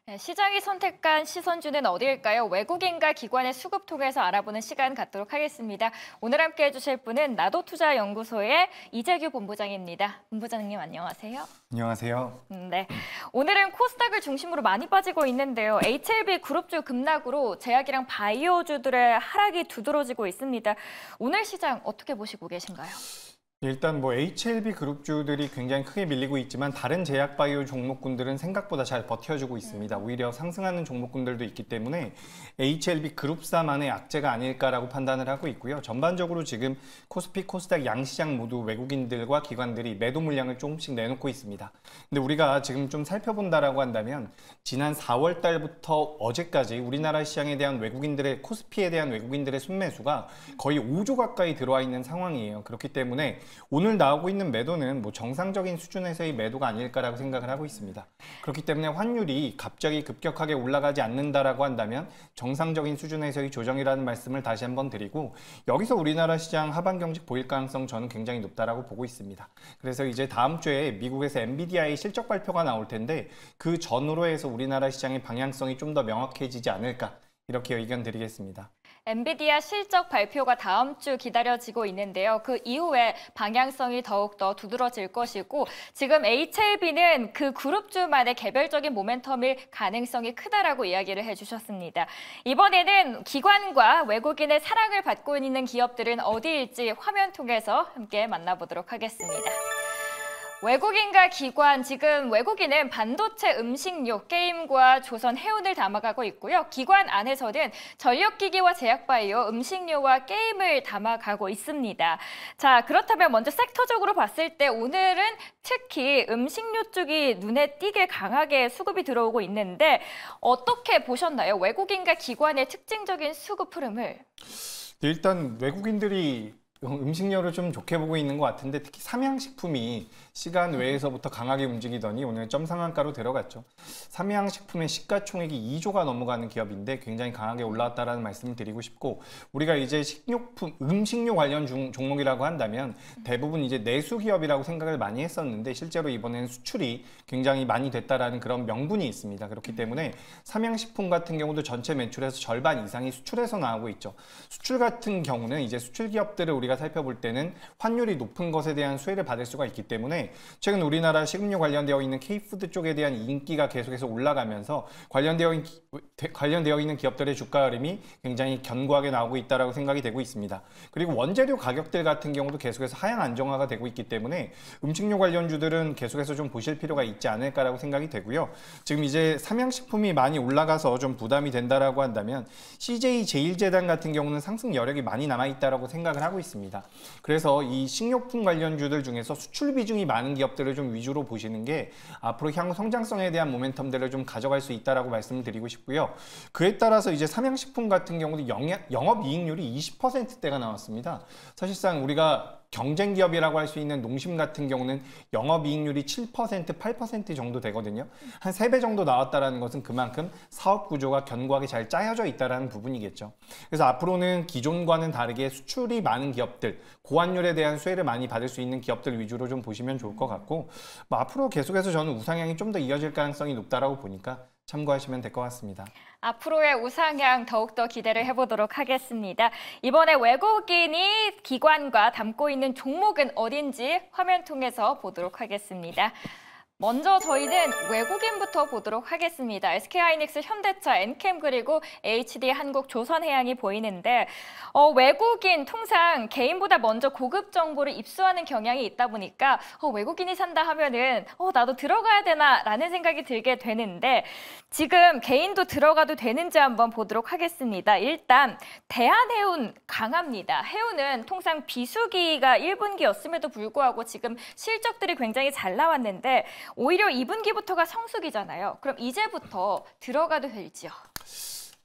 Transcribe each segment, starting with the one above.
네, 시장이 선택한 시선주는 어디일까요? 외국인과 기관의 수급 통해서 알아보는 시간 갖도록 하겠습니다. 오늘 함께 해주실 분은 나도투자연구소의 이재규 본부장입니다. 본부장님 안녕하세요. 안녕하세요. 네, 오늘은 코스닥을 중심으로 많이 빠지고 있는데요. HLB 그룹주 급락으로 제약이랑 바이오주들의 하락이 두드러지고 있습니다. 오늘 시장 어떻게 보시고 계신가요? 일단 HLB 그룹주들이 굉장히 크게 밀리고 있지만 다른 제약 바이오 종목군들은 생각보다 잘 버텨주고 있습니다. 오히려 상승하는 종목군들도 있기 때문에 HLB 그룹사만의 악재가 아닐까라고 판단을 하고 있고요. 전반적으로 지금 코스피, 코스닥 양시장 모두 외국인들과 기관들이 매도 물량을 조금씩 내놓고 있습니다. 근데 우리가 지금 좀 살펴본다라고 한다면 지난 4월 달부터 어제까지 우리나라 시장에 대한 외국인들의 코스피에 대한 외국인들의 순매수가 거의 5조 가까이 들어와 있는 상황이에요. 그렇기 때문에 오늘 나오고 있는 매도는 정상적인 수준에서의 매도가 아닐까라고 생각을 하고 있습니다. 그렇기 때문에 환율이 갑자기 급격하게 올라가지 않는다라고 한다면 정상적인 수준에서의 조정이라는 말씀을 다시 한번 드리고, 여기서 우리나라 시장 하반 경직 보일 가능성 저는 굉장히 높다라고 보고 있습니다. 그래서 이제 다음 주에 미국에서 엔비디아의 실적 발표가 나올 텐데 그 전후로 해서 우리나라 시장의 방향성이 좀 더 명확해지지 않을까, 이렇게 의견 드리겠습니다. 엔비디아 실적 발표가 다음 주 기다려지고 있는데요. 그 이후에 방향성이 더욱더 두드러질 것이고, 지금 HLB는 그 그룹주만의 개별적인 모멘텀일 가능성이 크다라고 이야기를 해주셨습니다. 이번에는 기관과 외국인의 사랑을 받고 있는 기업들은 어디일지 화면 통해서 함께 만나보도록 하겠습니다. 외국인과 기관, 지금 외국인은 반도체, 음식료, 게임과 조선, 해운을 담아가고 있고요. 기관 안에서는 전력기기와 제약바이오, 음식료와 게임을 담아가고 있습니다. 자, 그렇다면 먼저 섹터적으로 봤을 때 오늘은 특히 음식료 쪽이 눈에 띄게 강하게 수급이 들어오고 있는데 어떻게 보셨나요? 외국인과 기관의 특징적인 수급 흐름을. 일단 외국인들이 음식료를 좀 좋게 보고 있는 것 같은데, 특히 삼양식품이 시간 외에서부터 강하게 움직이더니 오늘 점상한가로 들어갔죠. 삼양식품의 시가총액이 2조가 넘어가는 기업인데 굉장히 강하게 올라왔다라는 말씀을 드리고 싶고, 우리가 이제 음식료 관련 종목이라고 한다면 대부분 이제 내수 기업이라고 생각을 많이 했었는데 실제로 이번에는 수출이 굉장히 많이 됐다라는 그런 명분이 있습니다. 그렇기 때문에 삼양식품 같은 경우도 전체 매출에서 절반 이상이 수출에서 나오고 있죠. 수출 같은 경우는 이제 수출 기업들을 우리가 살펴볼 때는 환율이 높은 것에 대한 수혜를 받을 수가 있기 때문에 최근 우리나라 식음료 관련되어 있는 K푸드 쪽에 대한 인기가 계속해서 올라가면서 관련되어 있는 기업들의 주가 흐름이 굉장히 견고하게 나오고 있다고 생각이 되고 있습니다. 그리고 원재료 가격들 같은 경우도 계속해서 하향 안정화가 되고 있기 때문에 음식료 관련주들은 계속해서 좀 보실 필요가 있지 않을까라고 생각이 되고요. 지금 이제 삼양식품이 많이 올라가서 좀 부담이 된다라고 한다면 CJ 제일제당 같은 경우는 상승 여력이 많이 남아있다라고 생각을 하고 있습니다. 그래서 이 식료품 관련주들 중에서 수출 비중이 많은 기업들을 좀 위주로 보시는 게 앞으로 향후 성장성에 대한 모멘텀들을 좀 가져갈 수 있다라고 말씀을 드리고 싶고요. 그에 따라서 이제 삼양식품 같은 경우도 영업이익률이 20%대가 나왔습니다. 사실상 우리가 경쟁 기업이라고 할 수 있는 농심 같은 경우는 영업이익률이 7%, 8% 정도 되거든요. 한 3배 정도 나왔다는 것은 그만큼 사업 구조가 견고하게 잘 짜여져 있다는 부분이겠죠. 그래서 앞으로는 기존과는 다르게 수출이 많은 기업들, 고환율에 대한 수혜를 많이 받을 수 있는 기업들 위주로 좀 보시면 좋을 것 같고, 앞으로 계속해서 저는 우상향이 좀 더 이어질 가능성이 높다라고 보니까 참고하시면 될 것 같습니다. 앞으로의 우상향 더욱더 기대를 해보도록 하겠습니다. 이번에 외국인이 기관과 담고 있는 종목은 어딘지 화면 통해서 보도록 하겠습니다. 먼저 저희는 외국인부터 보도록 하겠습니다. SK하이닉스, 현대차, 엔캠 그리고 HD한국, 조선해양이 보이는데 외국인 통상 개인보다 먼저 고급 정보를 입수하는 경향이 있다 보니까 외국인이 산다 하면은 나도 들어가야 되나 라는 생각이 들게 되는데 지금 개인도 들어가도 되는지 한번 보도록 하겠습니다. 일단 대한해운 강합니다. 해운은 통상 비수기가 1분기였음에도 불구하고 지금 실적들이 굉장히 잘 나왔는데 오히려 2분기부터가 성수기잖아요. 그럼 이제부터 들어가도 될지요?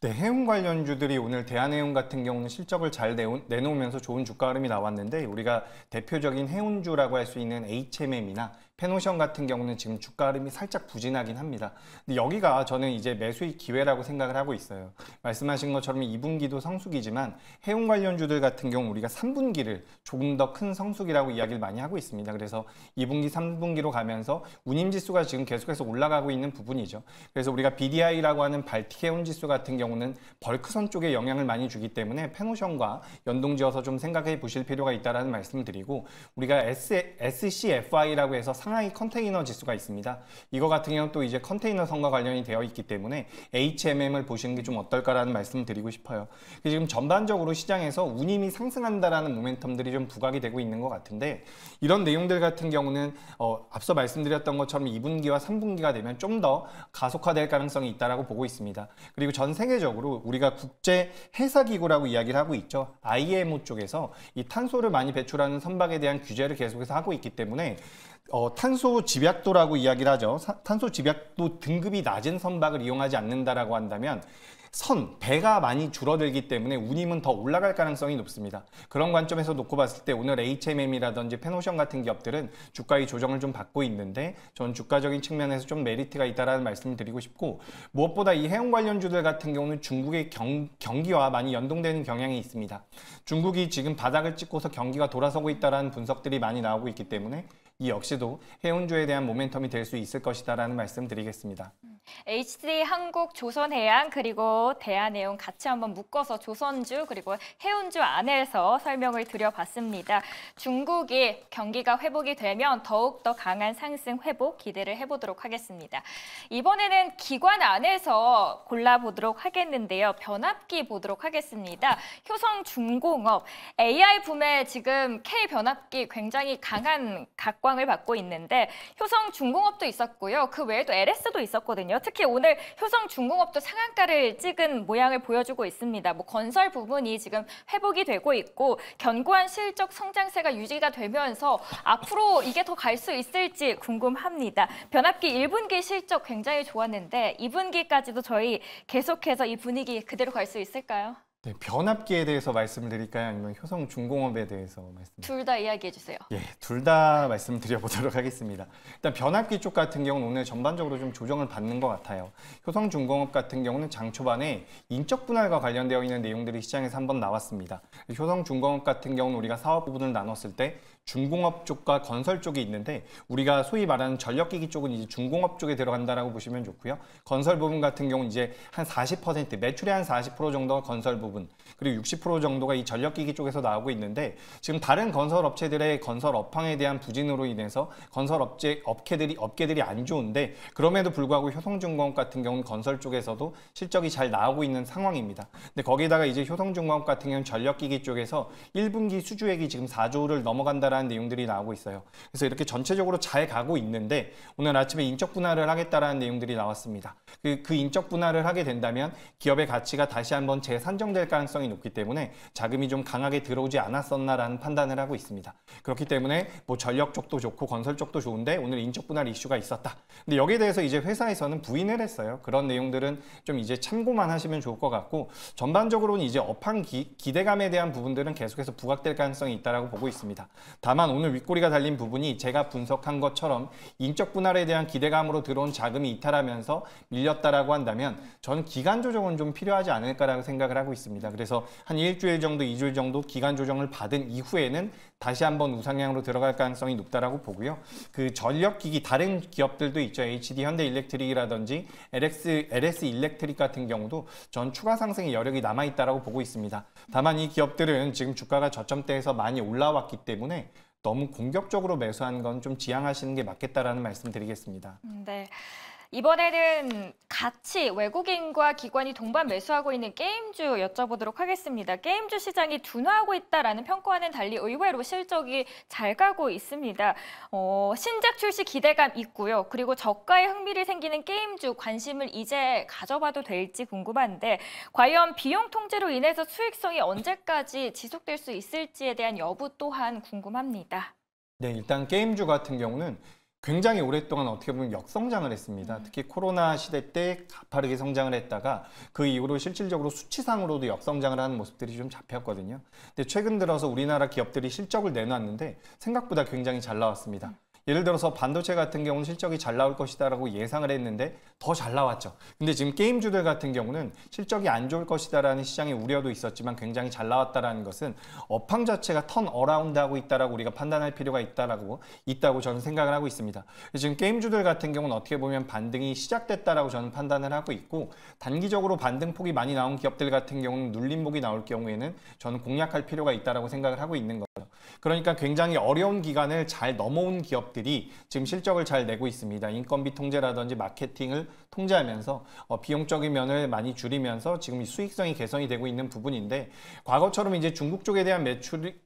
네, 해운 관련주들이 오늘 대한해운 같은 경우는 실적을 잘 내놓으면서 좋은 주가 흐름이 나왔는데, 우리가 대표적인 해운주라고 할 수 있는 HMM이나 페노션 같은 경우는 지금 주가 흐름이 살짝 부진하긴 합니다. 근데 여기가 저는 이제 매수의 기회라고 생각을 하고 있어요. 말씀하신 것처럼 2분기도 성수기지만 해운 관련주들 같은 경우 우리가 3분기를 조금 더 큰 성수기라고 이야기를 많이 하고 있습니다. 그래서 2분기, 3분기로 가면서 운임지수가 지금 계속해서 올라가고 있는 부분이죠. 그래서 우리가 BDI라고 하는 발틱 해운지수 같은 경우는 벌크선 쪽에 영향을 많이 주기 때문에 페노션과 연동지어서 좀 생각해 보실 필요가 있다는 말씀을 드리고, 우리가 SCFI라고 해서 상하이 컨테이너 지수가 있습니다. 이거 같은 경우는 또 이제 컨테이너선과 관련이 되어 있기 때문에 HMM을 보시는 게 좀 어떨까라는 말씀을 드리고 싶어요. 지금 전반적으로 시장에서 운임이 상승한다라는 모멘텀들이 좀 부각이 되고 있는 것 같은데, 이런 내용들 같은 경우는 앞서 말씀드렸던 것처럼 2분기와 3분기가 되면 좀 더 가속화될 가능성이 있다라고 보고 있습니다. 그리고 전 세계적으로 우리가 국제 해사기구라고 이야기를 하고 있죠. IMO 쪽에서 이 탄소를 많이 배출하는 선박에 대한 규제를 계속해서 하고 있기 때문에 탄소 집약도라고 이야기를 하죠. 탄소 집약도 등급이 낮은 선박을 이용하지 않는다라고 한다면 배가 많이 줄어들기 때문에 운임은 더 올라갈 가능성이 높습니다. 그런 관점에서 놓고 봤을 때 오늘 HMM이라든지 페노션 같은 기업들은 주가의 조정을 좀 받고 있는데, 전 주가적인 측면에서 좀 메리트가 있다라는 말씀을 드리고 싶고, 무엇보다 이 해운 관련주들 같은 경우는 중국의 경기와 많이 연동되는 경향이 있습니다. 중국이 지금 바닥을 찍고서 경기가 돌아서고 있다라는 분석들이 많이 나오고 있기 때문에 이 역시도 해운주에 대한 모멘텀이 될 수 있을 것이다라는 말씀 드리겠습니다. HD 한국, 조선해양 그리고 대한해운 같이 한번 묶어서 조선주 그리고 해운주 안에서 설명을 드려봤습니다. 중국이 경기가 회복이 되면 더욱더 강한 상승 회복 기대를 해보도록 하겠습니다. 이번에는 기관 안에서 골라보도록 하겠는데요. 변압기 보도록 하겠습니다. 효성중공업, AI 붐에 지금 K변압기 굉장히 강한 각광을 받고 있는데 효성중공업도 있었고요. 그 외에도 LS도 있었거든요. 특히 오늘 효성중공업도 상한가를 찍은 모양을 보여주고 있습니다. 건설 부분이 지금 회복이 되고 있고 견고한 실적 성장세가 유지가 되면서 앞으로 이게 더 갈 수 있을지 궁금합니다. 변압기 1분기 실적 굉장히 좋았는데 2분기까지도 저희 계속해서 이 분위기 그대로 갈 수 있을까요? 네, 변압기에 대해서 말씀을 드릴까요? 아니면 효성중공업에 대해서 말씀드릴까요? 둘 다 이야기해 주세요. 예, 둘 다 말씀드려보도록 하겠습니다. 일단 변압기 쪽 같은 경우는 오늘 전반적으로 좀 조정을 받는 것 같아요. 효성중공업 같은 경우는 장 초반에 인적 분할과 관련되어 있는 내용들이 시장에서 한번 나왔습니다. 효성중공업 같은 경우는 우리가 사업 부분을 나눴을 때 중공업 쪽과 건설 쪽이 있는데, 우리가 소위 말하는 전력기기 쪽은 이제 중공업 쪽에 들어간다라고 보시면 좋고요. 건설 부분 같은 경우는 이제 한 40%, 매출의 한 40% 정도가 건설 부분, 그리고 60% 정도가 이 전력기기 쪽에서 나오고 있는데, 지금 다른 건설 업체들의 건설 업황에 대한 부진으로 인해서 건설 업계들이 안 좋은데, 그럼에도 불구하고 효성중공업 같은 경우는 건설 쪽에서도 실적이 잘 나오고 있는 상황입니다. 근데 거기다가 이제 효성중공업 같은 경우는 전력기기 쪽에서 1분기 수주액이 지금 4조를 넘어간다라는 내용들이 나오고 있어요. 그래서 이렇게 전체적으로 잘 가고 있는데 오늘 아침에 인적 분할을 하겠다라는 내용들이 나왔습니다. 그 인적 분할을 하게 된다면 기업의 가치가 다시 한번 재산정될 가능성이 높기 때문에 자금이 좀 강하게 들어오지 않았었나라는 판단을 하고 있습니다. 그렇기 때문에 전력 쪽도 좋고 건설 쪽도 좋은데 오늘 인적 분할 이슈가 있었다. 근데 여기에 대해서 이제 회사에서는 부인을 했어요. 그런 내용들은 좀 이제 참고만 하시면 좋을 것 같고, 전반적으로는 이제 업황 기대감에 대한 부분들은 계속해서 부각될 가능성이 있다라고 보고 있습니다. 다만 오늘 윗꼬리가 달린 부분이 제가 분석한 것처럼 인적 분할에 대한 기대감으로 들어온 자금이 이탈하면서 밀렸다라고 한다면 저는 기간 조정은 좀 필요하지 않을까라고 생각을 하고 있습니다. 그래서 한 일주일 정도, 2주일 정도 기간 조정을 받은 이후에는 다시 한번 우상향으로 들어갈 가능성이 높다라고 보고요. 그 전력기기 다른 기업들도 있죠. HD 현대일렉트릭이라든지 LS 일렉트릭 같은 경우도 전 추가 상승의 여력이 남아있다라고 보고 있습니다. 다만 이 기업들은 지금 주가가 저점대에서 많이 올라왔기 때문에 너무 공격적으로 매수하는 건 좀 지양하시는 게 맞겠다라는 말씀 드리겠습니다. 네. 이번에는 같이 외국인과 기관이 동반 매수하고 있는 게임주 여쭤보도록 하겠습니다. 게임주 시장이 둔화하고 있다라는 평가와는 달리 의외로 실적이 잘 가고 있습니다. 신작 출시 기대감 있고요. 그리고 저가에 흥미를 생기는 게임주 관심을 이제 가져봐도 될지 궁금한데, 과연 비용 통제로 인해서 수익성이 언제까지 지속될 수 있을지에 대한 여부 또한 궁금합니다. 네, 일단 게임주 같은 경우는 굉장히 오랫동안 어떻게 보면 역성장을 했습니다. 특히 코로나 시대 때 가파르게 성장을 했다가 그 이후로 실질적으로 수치상으로도 역성장을 하는 모습들이 좀 잡혔거든요. 근데 최근 들어서 우리나라 기업들이 실적을 내놨는데 생각보다 굉장히 잘 나왔습니다. 예를 들어서 반도체 같은 경우는 실적이 잘 나올 것이다라고 예상을 했는데 더 잘 나왔죠. 근데 지금 게임주들 같은 경우는 실적이 안 좋을 것이다라는 시장의 우려도 있었지만 굉장히 잘 나왔다라는 것은 업황 자체가 턴 어라운드하고 있다라고 우리가 판단할 필요가 있다고 저는 생각을 하고 있습니다. 지금 게임주들 같은 경우는 어떻게 보면 반등이 시작됐다라고 저는 판단을 하고 있고, 단기적으로 반등폭이 많이 나온 기업들 같은 경우는 눌림목이 나올 경우에는 저는 공략할 필요가 있다라고 생각을 하고 있는 거죠. 그러니까 굉장히 어려운 기간을 잘 넘어온 기업들이 지금 실적을 잘 내고 있습니다. 인건비 통제라든지 마케팅을 통제하면서 비용적인 면을 많이 줄이면서 지금 이 수익성이 개선이 되고 있는 부분인데, 과거처럼 이제 중국 쪽에 대한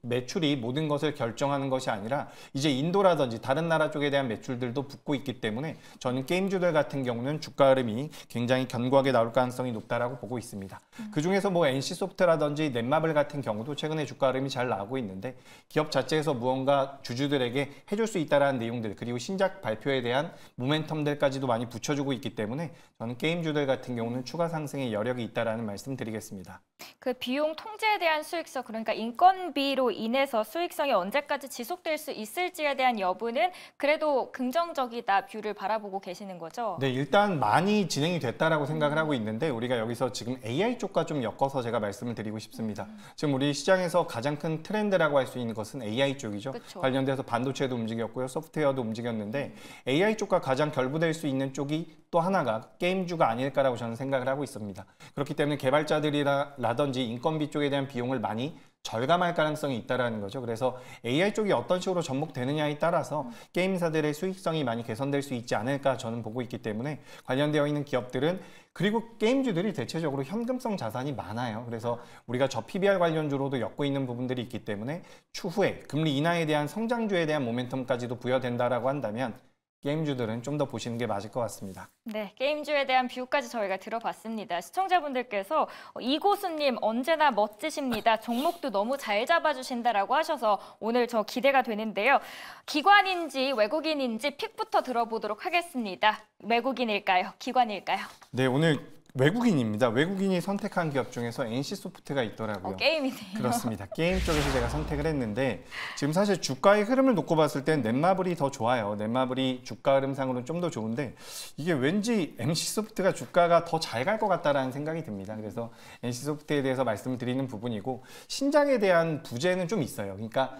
매출이 모든 것을 결정하는 것이 아니라 이제 인도라든지 다른 나라 쪽에 대한 매출들도 붙고 있기 때문에 저는 게임주들 같은 경우는 주가 흐름이 굉장히 견고하게 나올 가능성이 높다라고 보고 있습니다. 그중에서 뭐 NC소프트라든지 넷마블 같은 경우도 최근에 주가 흐름이 잘 나오고 있는데, 기업 자체에서 무언가 주주들에게 해줄 수 있다라는 내용들, 그리고 신작 발표에 대한 모멘텀들까지도 많이 붙여주고 있기 때문에 저는 게임주들 같은 경우는 추가 상승의 여력이 있다라는 말씀 드리겠습니다. 그 비용 통제에 대한 수익성, 그러니까 인건비로 인해서 수익성이 언제까지 지속될 수 있을지에 대한 여부는 그래도 긍정적이다 뷰를 바라보고 계시는 거죠? 네, 일단 많이 진행이 됐다라고 생각을 하고 있는데, 우리가 여기서 지금 AI 쪽과 좀 엮어서 제가 말씀을 드리고 싶습니다. 지금 우리 시장에서 가장 큰 트렌드라고 할 수 있는 것은 AI 쪽이죠. 그쵸. 관련돼서 반도체도 움직였고요, 소프트웨어도 움직였는데 AI 쪽과 가장 결부될 수 있는 쪽이 또 하나가 게임주가 아닐까라고 저는 생각을 하고 있습니다. 그렇기 때문에 개발자들이라든지 인건비 쪽에 대한 비용을 많이 절감할 가능성이 있다라는 거죠. 그래서 AI 쪽이 어떤 식으로 접목되느냐에 따라서 게임사들의 수익성이 많이 개선될 수 있지 않을까 저는 보고 있기 때문에, 관련되어 있는 기업들은, 그리고 게임주들이 대체적으로 현금성 자산이 많아요. 그래서 우리가 저 PBR 관련주로도 엮고 있는 부분들이 있기 때문에 추후에 금리 인하에 대한 성장주에 대한 모멘텀까지도 부여된다라고 한다면 게임주들은 좀 더 보시는 게 맞을 것 같습니다. 네, 게임주에 대한 뷰까지 저희가 들어봤습니다. 시청자분들께서 이고수님 언제나 멋지십니다. 종목도 너무 잘 잡아주신다라고 하셔서 오늘 저 기대가 되는데요. 기관인지 외국인인지 픽부터 들어보도록 하겠습니다. 외국인일까요? 기관일까요? 네, 오늘 외국인입니다. 외국인이 선택한 기업 중에서 NC소프트가 있더라고요. 게임이네요. 그렇습니다. 게임 쪽에서 제가 선택을 했는데, 지금 사실 주가의 흐름을 놓고 봤을 땐 넷마블이 더 좋아요. 넷마블이 주가 흐름상으로는 좀 더 좋은데, 이게 왠지 NC소프트가 주가가 더 잘 갈 것 같다라는 생각이 듭니다. 그래서 NC소프트에 대해서 말씀드리는 부분이고, 신작에 대한 부재는 좀 있어요. 그러니까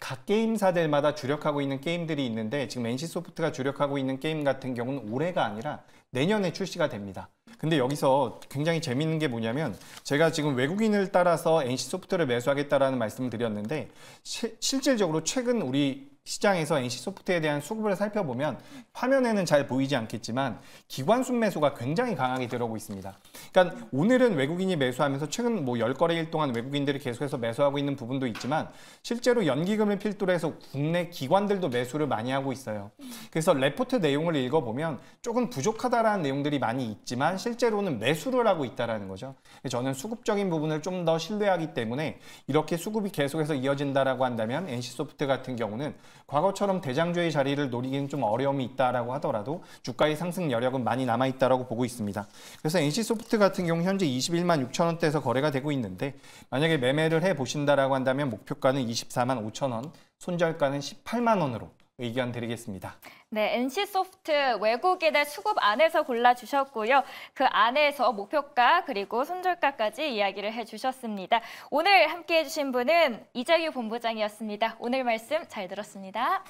각 게임사들마다 주력하고 있는 게임들이 있는데, 지금 NC소프트가 주력하고 있는 게임 같은 경우는 올해가 아니라 내년에 출시가 됩니다. 근데 여기서 굉장히 재밌는 게 뭐냐면, 제가 지금 외국인을 따라서 NC소프트를 매수하겠다라는 말씀을 드렸는데, 실질적으로 최근 우리 시장에서 NC소프트에 대한 수급을 살펴보면 화면에는 잘 보이지 않겠지만 기관 순매수가 굉장히 강하게 들어오고 있습니다. 그러니까 오늘은 외국인이 매수하면서 최근 뭐 10거래일 동안 외국인들이 계속해서 매수하고 있는 부분도 있지만, 실제로 연기금을 필두로 해서 국내 기관들도 매수를 많이 하고 있어요. 그래서 레포트 내용을 읽어보면 조금 부족하다라는 내용들이 많이 있지만 실제로는 매수를 하고 있다는 거죠. 저는 수급적인 부분을 좀 더 신뢰하기 때문에 이렇게 수급이 계속해서 이어진다라고 한다면 NC소프트 같은 경우는 과거처럼 대장주의 자리를 노리기는 좀 어려움이 있다라고 하더라도 주가의 상승 여력은 많이 남아있다라고 보고 있습니다. 그래서 NC소프트 같은 경우 현재 21만 6천 원대에서 거래가 되고 있는데, 만약에 매매를 해보신다라고 한다면 목표가는 24만 5천 원, 손절가는 18만 원으로 의견 드리겠습니다. 네, NC소프트 외국인의 수급 안에서 골라주셨고요. 그 안에서 목표가 그리고 손절가까지 이야기를 해주셨습니다. 오늘 함께해 주신 분은 이재규 본부장이었습니다. 오늘 말씀 잘 들었습니다.